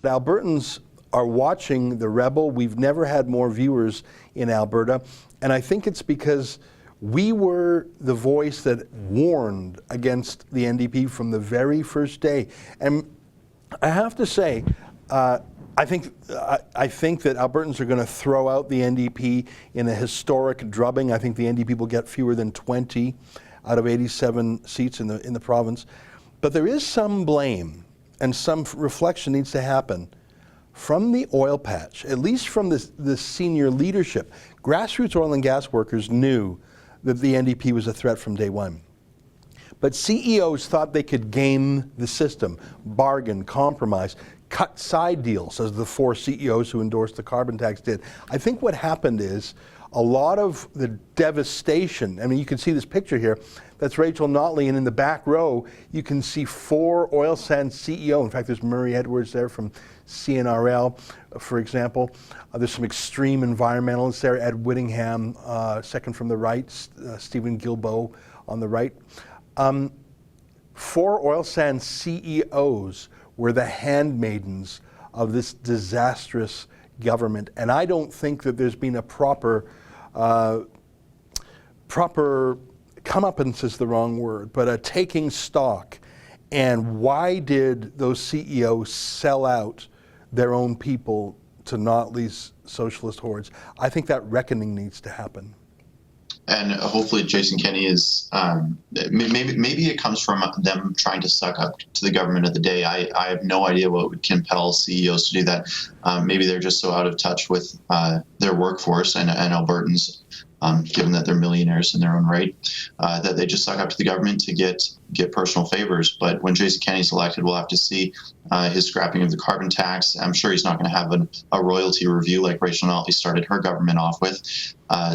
Albertans are watching the Rebel. We've never had more viewers in Alberta, and I think it's because we were the voice that warned against the NDP from the very first day. And I have to say, I think that Albertans are going to throw out the NDP in a historic drubbing. I think the NDP will get fewer than 20 out of 87 seats in the province. But there is some blame and some reflection needs to happen from the oil patch, at least from the senior leadership. Grassroots oil and gas workers knew that the NDP was a threat from day one. But CEOs thought they could game the system, bargain, compromise, cut side deals, as the 4 CEOs who endorsed the carbon tax did. I think what happened is a lot of the devastation, I mean, you can see this picture here, that's Rachel Notley, and in the back row, you can see 4 oil sands CEO. In fact, there's Murray Edwards there from CNRL, for example. There's some extreme environmentalists there, Ed Whittingham, second from the right, Stephen Guilbeault on the right. 4 oil sands CEOs were the handmaidens of this disastrous government. And I don't think that there's been a proper comeuppance is the wrong word, but a taking stock. And why did those CEOs sell out their own people to Notley's socialist hordes? I think that reckoning needs to happen. And hopefully Jason Kenney is, maybe it comes from them trying to suck up to the government of the day. I have no idea what would compel CEOs to do that. Maybe they're just so out of touch with their workforce and Albertans, given that they're millionaires in their own right, that they just suck up to the government to get personal favors. But when Jason Kenney's elected, we'll have to see his scrapping of the carbon tax. I'm sure he's not going to have a royalty review like Rachel Notley started her government off with.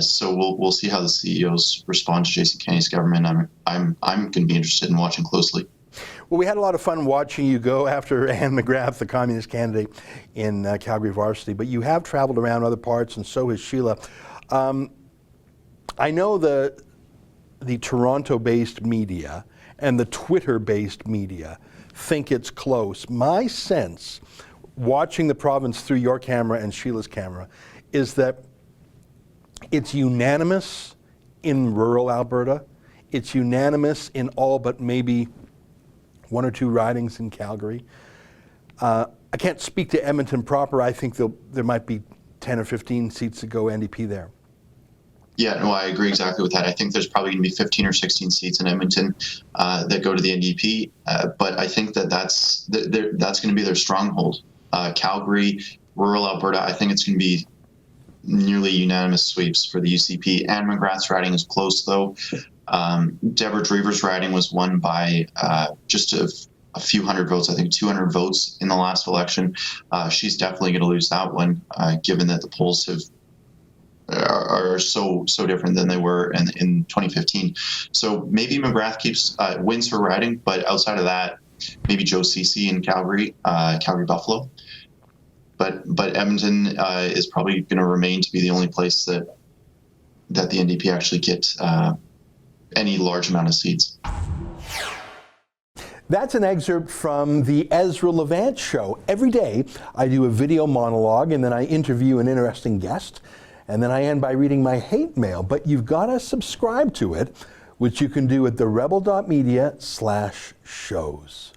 So we'll see how the CEOs respond to Jason Kenney's government. I'm going to be interested in watching closely. Well, we had a lot of fun watching you go after Anne McGrath, the communist candidate in Calgary Varsity, but you have traveled around other parts, and so has Sheila. I know the Toronto-based media and the Twitter-based media think it's close. My sense, watching the province through your camera and Sheila's camera, is that it's unanimous in rural Alberta. It's unanimous in all but maybe 1 or 2 ridings in Calgary. I can't speak to Edmonton proper. I think there might be 10 or 15 seats to go NDP there. Yeah, no, I agree exactly with that. I think there's probably going to be 15 or 16 seats in Edmonton that go to the NDP, but I think that's going to be their stronghold. Calgary, rural Alberta, I think it's going to be nearly unanimous sweeps for the UCP. Anne McGrath's riding is close, though. Deborah Drever's riding was won by just a few hundred votes, I think 200 votes in the last election. She's definitely going to lose that one, given that the polls are so different than they were in 2015. So maybe McGrath wins her riding, but outside of that, maybe Joe Ceci in Calgary Buffalo. But Edmonton is probably going to remain to be the only place that the NDP actually get any large amount of seats. That's an excerpt from the Ezra Levant show. Every day I do a video monologue and then I interview an interesting guest. And then I end by reading my hate mail, but you've got to subscribe to it, which you can do at therebel.media/shows.